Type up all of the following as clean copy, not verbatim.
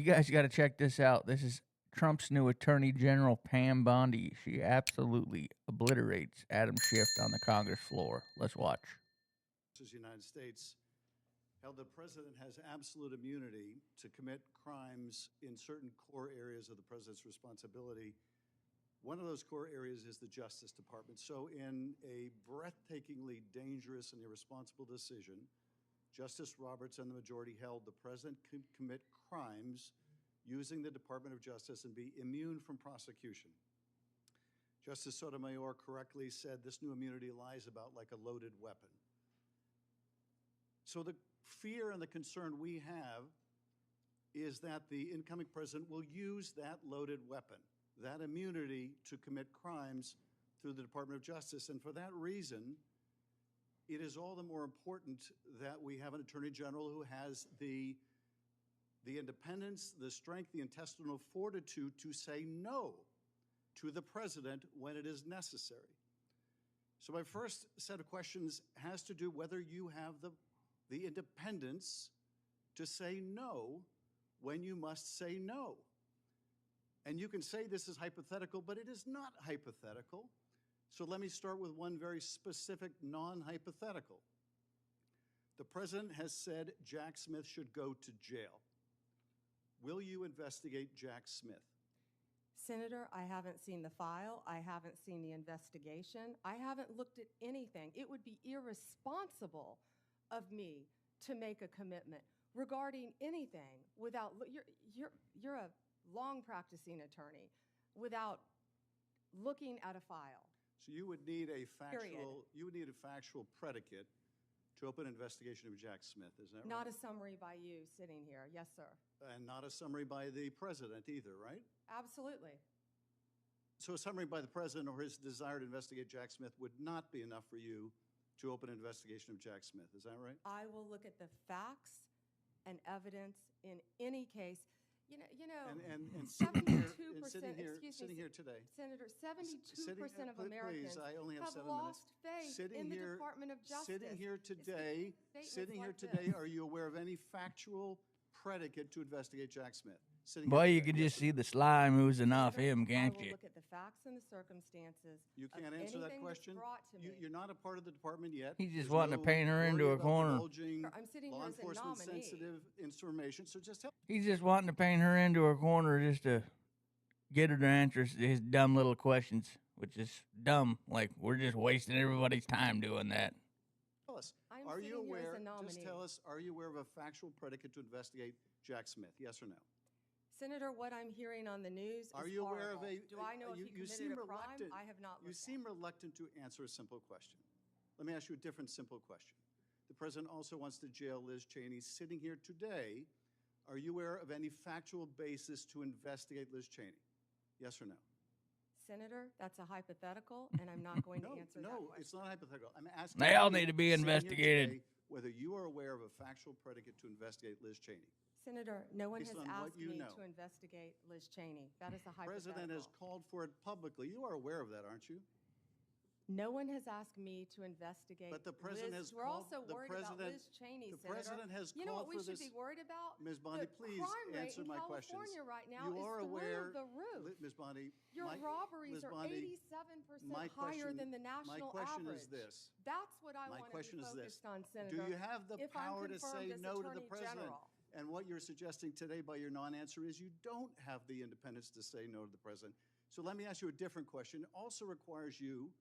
You guys got to check this out. This is Trump's new Attorney General, Pam Bondi. She absolutely obliterates Adam Schiff on the Congress floor. Let's watch. The United States held the president has absolute immunity to commit crimes in certain core areas of the president's responsibility. One of those core areas is the Justice Department. So in a breathtakingly dangerous and irresponsible decision, Justice Roberts and the majority held the president could commit crimes using the Department of Justice and be immune from prosecution. Justice Sotomayor correctly said this new immunity lies about like a loaded weapon. So the fear and the concern we have is that the incoming president will use that loaded weapon, that immunity, to commit crimes through the Department of Justice. And for that reason, it is all the more important that we have an Attorney General who has the independence, the strength, the intestinal fortitude to say no to the president when it is necessary. So my first set of questions has to do whether you have the independence to say no when you must say no. And you can say this is hypothetical, but it is not hypothetical. So let me start with one very specific non-hypothetical. The president has said Jack Smith should go to jail. Will you investigate Jack Smith? Senator, I haven't seen the file. I haven't seen the investigation. I haven't looked at anything. It would be irresponsible of me to make a commitment regarding anything without, you're a long practicing attorney, without looking at a file. So you would need a factual predicate to open an investigation of Jack Smith, is that right? Not a summary by you sitting here. Yes, sir. And not a summary by the president either, right? Absolutely. So a summary by the president or his desire to investigate Jack Smith would not be enough for you to open an investigation of Jack Smith, is that right? I will look at the facts and evidence in any case. You know, and 72%, sitting here today. Senator, 72% of Americans I only have 7 lost faith in the Department of Justice. Sitting here today, are you aware of any factual predicate to investigate Jack Smith? Boy, you can just see the slime oozing off him, can't I will you? look at the facts and the circumstances. You can't answer that question? You're not a part of the department yet. He's just wanting to paint her into a corner. I'm sitting here as a nominee. Law enforcement sensitive information, so just tell. He's just wanting to paint her into a corner just to get her to answer his dumb little questions, which is dumb. Like, we're just wasting everybody's time doing that. Tell us, I'm are you sitting here as a aware, nominee. just tell us, are you aware of a factual predicate to investigate Jack Smith, yes or no? Senator, what I'm hearing on the news is Are you aware horrible. of Do I know if he committed a crime? I have not looked You seem reluctant to answer a simple question. Let me ask you a different simple question. The president also wants to jail Liz Cheney. Sitting here today, are you aware of any factual basis to investigate Liz Cheney? Yes or no? Senator, that's a hypothetical, and I'm not going to answer that question. No, it's not hypothetical. I'm asking They all you, need to be sitting here investigated. today, whether you are aware of a factual predicate to investigate Liz Cheney. Senator, no one Based has on what asked you me know. to investigate Liz Cheney. That is a The hypothetical. president has called for it publicly. You are aware of that, aren't you? No one has asked me to investigate But the president Liz. has We're called, also the worried about president, Liz Cheney, the Senator. president has You know what called we for should this. be worried about? Ms. Bondi, The please crime rate answer in my questions. California right now You is are aware, through the roof. Ms. Bondi, Your robberies Ms. are Bondi, 87% higher than the national my question average. is this. That's what I My want to question be is this. focused on, Senator. Do you have the if I'm power to confirmed say as no to the Attorney president? General. And what you're suggesting today by your non-answer is you don't have the independence to say no to the president. So let me ask you a different question. It also requires you,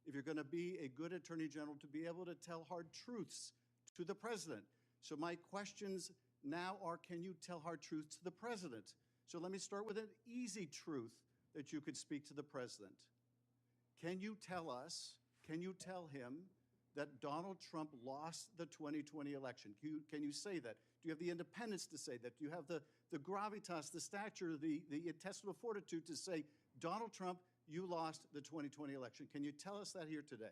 if you're going to be a good attorney general, to be able to tell hard truths to the president. So my questions now are, can you tell hard truths to the president? So let me start with an easy truth that you could speak to the president. Can you tell us, can you tell him that Donald Trump lost the 2020 election? Can you say that? Do you have the independence to say that? Do you have the gravitas, the stature, the intestinal fortitude to say, Donald Trump, you lost the 2020 election? Can you tell us that here today?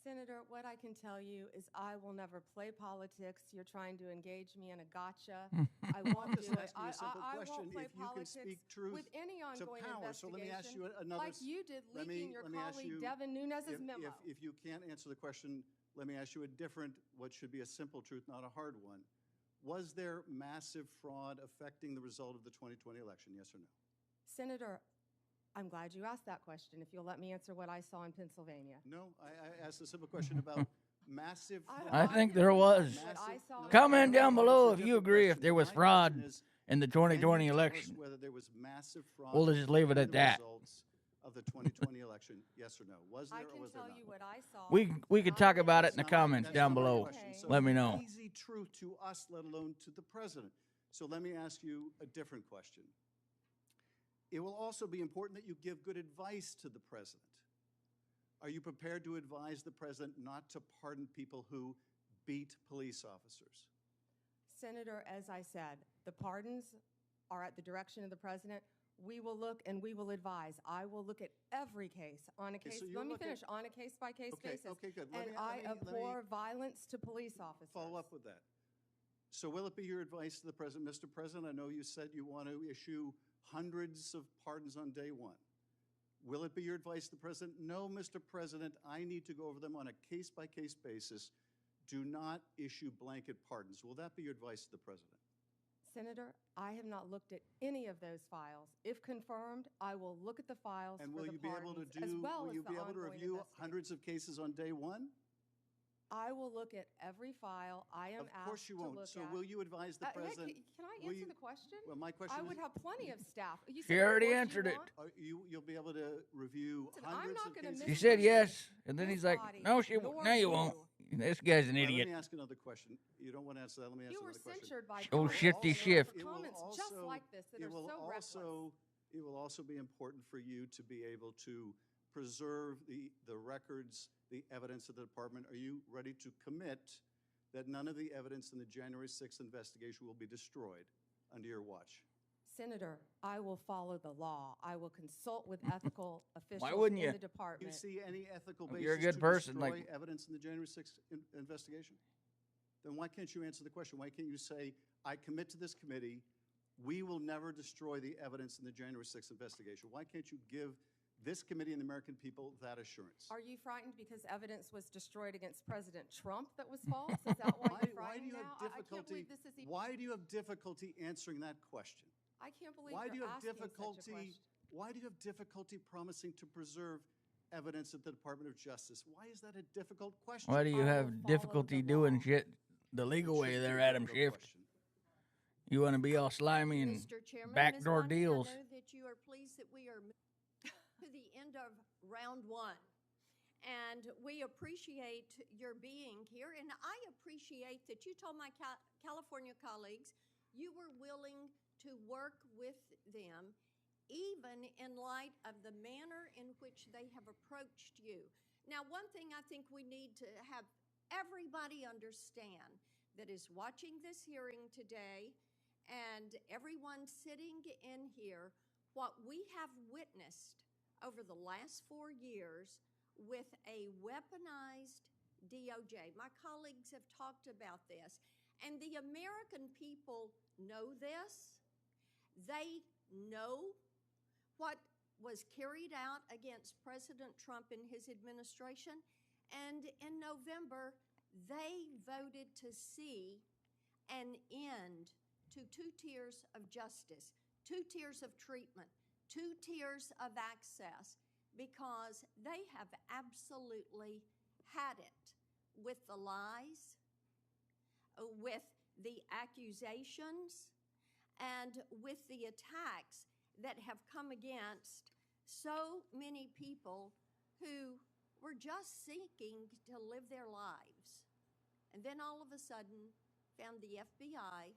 Senator, what I can tell you is I will never play politics. You're trying to engage me in a gotcha. I won't do it. I won't play politics with any ongoing investigation. So let me ask you another. Like you did leaking your colleague Devin Nunes's memo. If you can't answer the question, let me ask you a different, what should be a simple truth, not a hard one. Was there massive fraud affecting the result of the 2020 election, yes or no? Senator, I'm glad you asked that question, if you'll let me answer what I saw in Pennsylvania. No, I asked a simple question about massive fraud. I think there was. What I saw. Comment down below It's a if you different agree question. if there was My fraud question is, in the can you 2020 tell us election. whether there was massive fraud We'll just leave it affecting at the that. results of the 2020 election, yes or no? Was there I or can was there tell not? you what I saw. We could talk about it in the That's not my- comments that's down not my below. question. So Let me know. Easy truth to us, let alone to the president. So let me ask you a different question. It will also be important that you give good advice to the president. Are you prepared to advise the president not to pardon people who beat police officers? Senator, as I said, the pardons are at the direction of the president. We will look and we will advise. I will look at every case on a Okay, case, so you'll let me look at- finish, on a case-by-case Okay, basis. okay, good. And I abhor violence to police officers. Follow up with that. So will it be your advice to the president, Mr. President, I know you said you want to issue hundreds of pardons on day one. Will it be your advice to the president? No, Mr. President, I need to go over them on a case-by-case basis. Do not issue blanket pardons. Will that be your advice to the president? Senator, I have not looked at any of those files. If confirmed, I will look at the files And for will the you be able to pardons, as well will as you the be able to ongoing review investigation. hundreds of cases on day one? I will look at every file I am Of course asked you to won't. look So at. will you advise the Hey, president? can I will answer you- the question? Well, my question I is- would have plenty of staff. You She said, of already course you answered it. want. You'll be able to review Listen, I'm hundreds not of gonna cases. She miss said This yes, and then this he's like, body, no, nor no, you won't. This guy's an All right, idiot. Let me ask another question. You don't want to answer that. Let me answer You were another question. censured by Oh, comments shifty and Schiff. for comments just like this that are so reckless. It will also be important for you to be able to preserve the records, the evidence of the department. Are you ready to commit that none of the evidence in the January 6th investigation will be destroyed under your watch? Senator, I will follow the law. I will consult with ethical officials wouldn't in you? the Do you department. see any ethical Well, basis you're a good to person, destroy like- evidence in the January 6th investigation? Then why can't you answer the question? Why can't you say, I commit to this committee, we will never destroy the evidence in the January 6th investigation? Why can't you give this committee and the American people that assurance? Are you frightened because evidence was destroyed against President Trump that was false? Is that why you're Why do frightened you have now? I can't difficulty? believe this is even. Why do you have difficulty answering that question? I can't believe Why do you you're have asking such a difficulty? question. Why do you have difficulty promising to preserve evidence at the Department of Justice? Why is that a difficult question? Why do you I have will follow difficulty the doing law. shit the legal It way shouldn't be there, a Adam difficult Schiff? question. You want to be all slimy and Mr. Chairman, backdoor Ms. Bondi, deals. I know that you are pleased that we are to the end of round one. And we appreciate your being here. And I appreciate that you told my California colleagues you were willing to work with them, even in light of the manner in which they have approached you. Now, one thing I think we need to have everybody understand that is watching this hearing today and everyone sitting in here, what we have witnessed over the last 4 years with a weaponized DOJ. My colleagues have talked about this, and the American people know this. They know what was carried out against President Trump and his administration, and in November, they voted to see an end to 2 tiers of justice, 2 tiers of treatment, 2 tiers of access, because they have absolutely had it with the lies, with the accusations, and with the attacks that have come against so many people who were just seeking to live their lives. And then all of a sudden found the FBI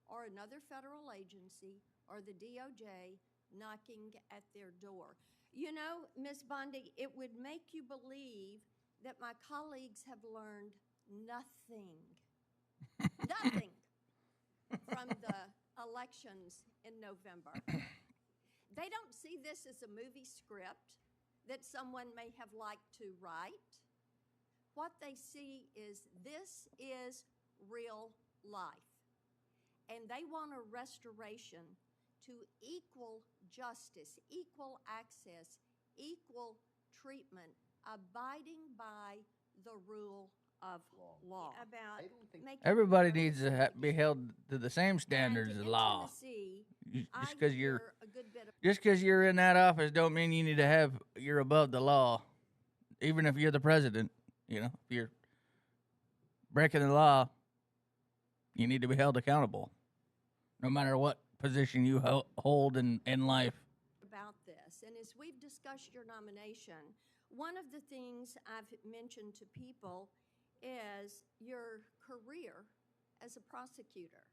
or another federal agency or the DOJ knocking at their door. You know, Ms. Bondi, it would make you believe that my colleagues have learned nothing, nothing from the elections in November. They don't see this as a movie script that someone may have liked to write. What they see is this is real life. And they want a restoration to equal justice, equal access, equal treatment, abiding by the rule of law. About making Everybody sure needs to that be held to the same standards and of in law. Tennessee, Just I because you're hear a good bit of just because you're in that office don't mean you need to have you're above the law. Even if you're the president, if you're breaking the law, you need to be held accountable, no matter what position you hold in life. about this. And as we've discussed your nomination, one of the things I've mentioned to people is your career as a prosecutor.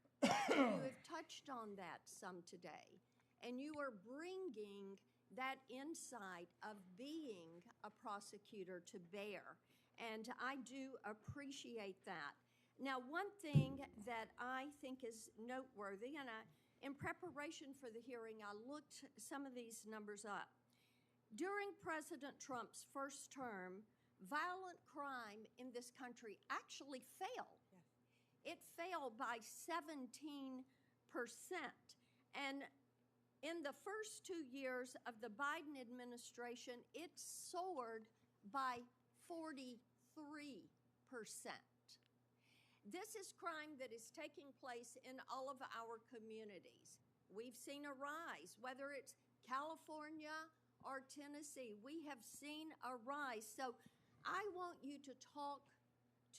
You have touched on that some today, and you are bringing that insight of being a prosecutor to bear. And I do appreciate that. Now, one thing that I think is noteworthy, and in preparation for the hearing, I looked some of these numbers up. During President Trump's first term, violent crime in this country actually fell. It fell by 17%. And in the first 2 years of the Biden administration, it soared by 43%. This is crime that is taking place in all of our communities. We've seen a rise, whether it's California or Tennessee, we have seen a rise. So I want you to talk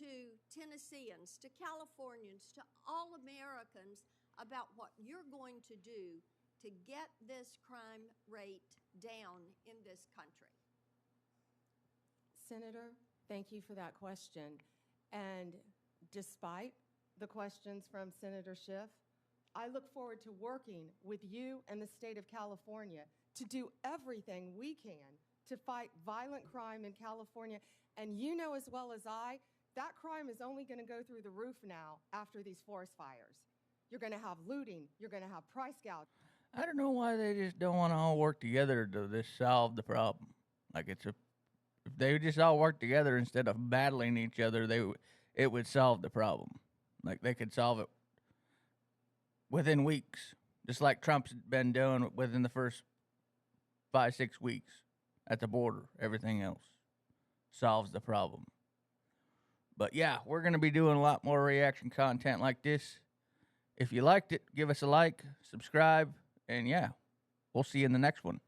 to Tennesseans, to Californians, to all Americans about what you're going to do to get this crime rate down in this country. Senator, thank you for that question. And despite the questions from Senator Schiff, I look forward to working with you and the state of California to do everything we can to fight violent crime in California. And you know as well as I, that crime is only going to go through the roof now after these forest fires. You're going to have looting. You're going to have price gouging. I don't know why they just don't want to all work together to just solve the problem. Like if they would just all work together instead of battling each other, it would solve the problem. Like they could solve it within weeks, just like Trump's been doing within the first 5-6 weeks at the border. Everything else solves the problem. But yeah, we're going to be doing a lot more reaction content like this. If you liked it, give us a like, subscribe, and yeah, we'll see you in the next one.